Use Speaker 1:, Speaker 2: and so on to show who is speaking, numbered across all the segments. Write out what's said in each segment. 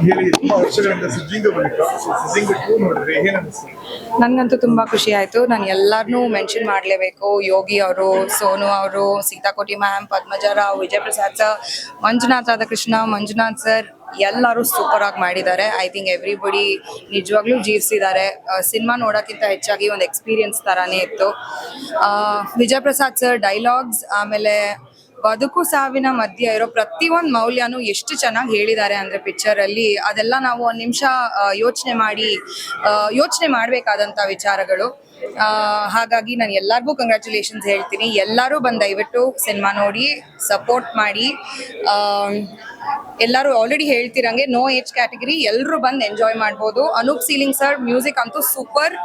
Speaker 1: ಹೇಳಿ ತುಂಬಾ ವರ್ಷಗಳಿಂದ ಸಿದ್ಲಿಂಗ ಬಳಿಕ ಸಿದ್ಲಿಂಗ 2 ನೋಡಿದ್ರೆ ಏನ್ ಅನಿಸ್ತು?
Speaker 2: ನನಗಂತೂ ತುಂಬಾ ಖುಷಿ ಆಯ್ತು. ನಾನು ಎಲ್ಲಾರನ್ನೂ ಮೆನ್ಷನ್ ಮಾಡಲೇಬೇಕು. ಯೋಗಿ ಅವರು, ಸೋನು ಅವರು, Seethakoti ma'am, Padmaja Rao, Vijay Prasad sir, Manjunath Radhakrishna, Manjunath sir ಎಲ್ಲರೂ ಸೂಪರ್ ಆಗಿ ಮಾಡಿದ್ದಾರೆ. ಐ ಥಿಂಕ್ ಎವ್ರಿಬಡಿ ನಿಜವಾಗ್ಲೂ ಜೀವಿಸಿದ್ದಾರೆ. ಸಿನಿಮಾ ನೋಡೋಕ್ಕಿಂತ ಹೆಚ್ಚಾಗಿ ಒಂದು ಎಕ್ಸ್ಪೀರಿಯನ್ಸ್ ಥರನೇ ಇತ್ತು. ವಿಜಯ್ ಪ್ರಸಾದ್ ಸರ್ ಡೈಲಾಗ್ಸ್, ಆಮೇಲೆ ಬದುಕು ಸಾವಿನ ಮಧ್ಯೆ ಇರೋ ಪ್ರತಿಯೊಂದು ಮೌಲ್ಯನೂ ಎಷ್ಟು ಚೆನ್ನಾಗಿ ಹೇಳಿದ್ದಾರೆ ಅಂದರೆ ಪಿಕ್ಚರಲ್ಲಿ ಅದೆಲ್ಲ ನಾವು ಒಂದು ನಿಮಿಷ ಯೋಚನೆ ಮಾಡಬೇಕಾದಂಥ ವಿಚಾರಗಳು. ಹಾಗಾಗಿ ನಾನು ಎಲ್ಲರಿಗೂ ಕಂಗ್ರ್ಯಾಚುಲೇಷನ್ಸ್ ಹೇಳ್ತೀನಿ. ಎಲ್ಲರೂ ಬಂದು ದಯವಿಟ್ಟು ಸಿನಿಮಾ ನೋಡಿ ಸಪೋರ್ಟ್ ಮಾಡಿ. ಎಲ್ಲರೂ ಆಲ್ರೆಡಿ ಹೇಳ್ತಿರಂಗೆ ನೋ ಏಜ್ ಕ್ಯಾಟಗರಿ, ಎಲ್ಲರೂ ಬಂದು ಎಂಜಾಯ್ ಮಾಡ್ಬೋದು. ಅನೂಪ್ ಸೀಲಿಂಗ್ ಸರ್ ಮ್ಯೂಸಿಕ್ ಅಂತೂ ಸೂಪರ್,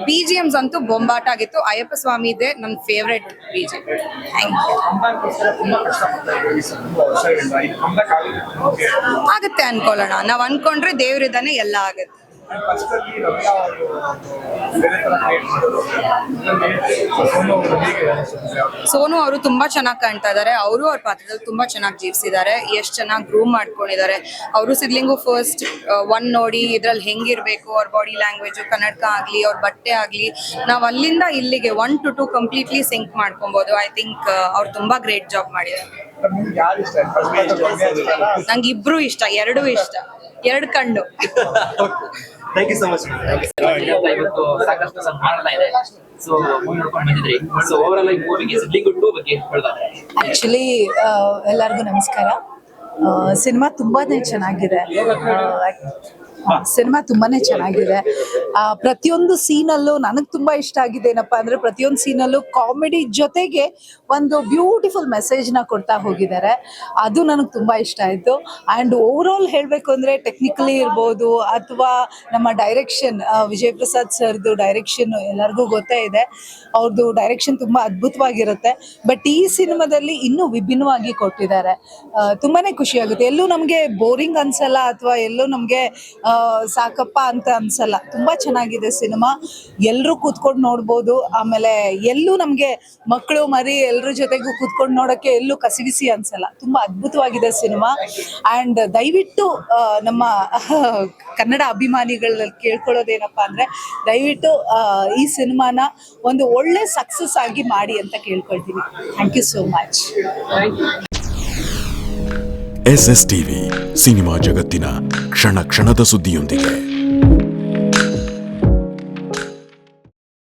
Speaker 2: BGMs ಅಂತೂ ಬೊಂಬಾಟ ಆಗಿತ್ತು. ಅಯ್ಯಪ್ಪ ಸ್ವಾಮಿ ಇದೆ ನನ್ನ ಫೇವ್ರೆಟ್ BGM. Thank you. ಆಗುತ್ತೆ ಅನ್ಕೊಳ್ಳೋಣ, ನಾವು ಅನ್ಕೊಂಡ್ರೆ ದೇವ್ರಿದ್ದಾನೆ, ಎಲ್ಲ ಆಗುತ್ತೆ. ಸೋನು ಅವರು ತುಂಬಾ ಚೆನ್ನಾಗಿ ಕಾಣ್ತಾ ಇದ್ದಾರೆ. ಅವರು ಅವ್ರ ಪಾತ್ರದಲ್ಲಿ ತುಂಬಾ ಚೆನ್ನಾಗಿ ಜೀವಿಸಿದ್ದಾರೆ. ಎಷ್ಟು ಚೆನ್ನಾಗಿ ಗ್ರೂಮ್ ಮಾಡ್ಕೊಂಡಿದ್ದಾರೆ. ಅವರು ಸಿದ್ಲಿಂಗು ಫಸ್ಟ್ 1 ನೋಡಿ ಇದ್ರಲ್ಲಿ ಹೆಂಗಿರ್ಬೇಕು, ಅವ್ರ ಬಾಡಿ ಲ್ಯಾಂಗ್ವೇಜ್, ಕನ್ನಡಕ ಆಗ್ಲಿ, ಅವ್ರ ಬಟ್ಟೆ ಆಗ್ಲಿ, ನಾವು ಅಲ್ಲಿಂದ ಇಲ್ಲಿಗೆ 1 to 2 ಕಂಪ್ಲೀಟ್ಲಿ ಸಿಂಕ್ ಮಾಡ್ಕೊಬಹುದು. ಐ ಥಿಂಕ್ ಅವ್ರು ತುಂಬಾ ಗ್ರೇಟ್ ಜಾಬ್ ಮಾಡಿದ್ದಾರೆ. ನಂಗೆ ಇಬ್ರು ಇಷ್ಟ, ಎರಡೂ ಇಷ್ಟ, 2 ಕಣ್ಣು.
Speaker 3: Thank you so much. ಇವತ್ತು ಸಾಕಷ್ಟು ಮಾಡ್ತಾ ಇದೆ. ಸೊ ಮೂವಿ ನೋಡ್ಕೊಂಡು ಬಂದಿದ್ರಿ. ಸೊ ಓವರ್ ಆಲ್ ಮೂವಿಗೆ ಸಿದ್ಲಿಂಗ್ 2 ಬಗ್ಗೆ ಹೇಳ್ತಾರೆ.
Speaker 4: ಆಕ್ಚುಲಿ ಎಲ್ಲರಿಗೂ ನಮಸ್ಕಾರ. ಸಿನಿಮಾ ತುಂಬಾನೇ ಚೆನ್ನಾಗಿದೆ. ಪ್ರತಿಯೊಂದು ಸೀನಲ್ಲೂ ನನಗೆ ತುಂಬಾ ಇಷ್ಟ ಆಗಿದೆ ಏನಪ್ಪಾ ಅಂದ್ರೆ, ಪ್ರತಿಯೊಂದು ಸೀನಲ್ಲೂ ಕಾಮಿಡಿ ಜೊತೆಗೆ ಒಂದು ಬ್ಯೂಟಿಫುಲ್ ಮೆಸೇಜ್ ನ ಕೊಡ್ತಾ ಹೋಗಿದ್ದಾರೆ. ಅದು ನನಗೆ ತುಂಬಾ ಇಷ್ಟ ಆಯ್ತು. ಅಂಡ್ ಓವರ್ ಆಲ್ ಹೇಳ್ಬೇಕು ಅಂದ್ರೆ ಟೆಕ್ನಿಕಲಿ ಇರ್ಬೋದು ಅಥವಾ ನಮ್ಮ ಡೈರೆಕ್ಷನ್, ವಿಜಯ್ ಪ್ರಸಾದ್ ಸರ್ದು ಡೈರೆಕ್ಷನ್ ಎಲ್ಲರಿಗೂ ಗೊತ್ತೇ ಇದೆ. ಅವ್ರದ್ದು ಡೈರೆಕ್ಷನ್ ತುಂಬಾ ಅದ್ಭುತವಾಗಿರುತ್ತೆ. ಬಟ್ ಈ ಸಿನಿಮಾದಲ್ಲಿ ಇನ್ನೂ ವಿಭಿನ್ನವಾಗಿ ಕೊಟ್ಟಿದ್ದಾರೆ. ತುಂಬಾನೇ ಖುಷಿ ಆಗುತ್ತೆ. ಎಲ್ಲೂ ನಮ್ಗೆ ಬೋರಿಂಗ್ ಅನ್ಸಲ್ಲ ಅಥವಾ ಎಲ್ಲೂ ನಮ್ಗೆ ಸಾಕಪ್ಪ ಅಂತ ಅನ್ಸಲ್ಲ. ತುಂಬಾ ಚೆನ್ನಾಗಿದೆ ಸಿನಿಮಾ, ಎಲ್ರು ಕೂತ್ಕೊಂಡು ನೋಡ್ಬೋದು. ಆಮೇಲೆ ಎಲ್ಲೂ ನಮ್ಗೆ ಮಕ್ಕಳು ಮರಿ ಎಲ್ರ ಜೊತೆಗೂ ಕೂತ್ಕೊಂಡು ನೋಡಕ್ಕೆ ಎಲ್ಲೂ ಕಸಿವಿಸಿ ಅನ್ಸಲ್ಲ. ತುಂಬಾ ಅದ್ಭುತವಾಗಿದೆ ಸಿನಿಮಾ. ಅಂಡ್ ದಯವಿಟ್ಟು ನಮ್ಮ ಕನ್ನಡ ಅಭಿಮಾನಿಗಳಲ್ಲಿ ಕೇಳ್ಕೊಳ್ಳೋದೇನಪ್ಪಾ ಅಂದ್ರೆ, ದಯವಿಟ್ಟು ಈ ಸಿನಿಮಾನ ಒಂದು ಒಳ್ಳೆ ಸಕ್ಸಸ್ ಆಗಿ ಮಾಡಿ ಅಂತ ಕೇಳ್ಕೊಳ್ತೀನಿ. Thank you so much.
Speaker 5: SSTV cinema ಜಗತ್ತಿನ ಕ್ಷಣ ಕ್ಷಣದ ಸುದ್ದಿಯೊಂದಿಗೆ.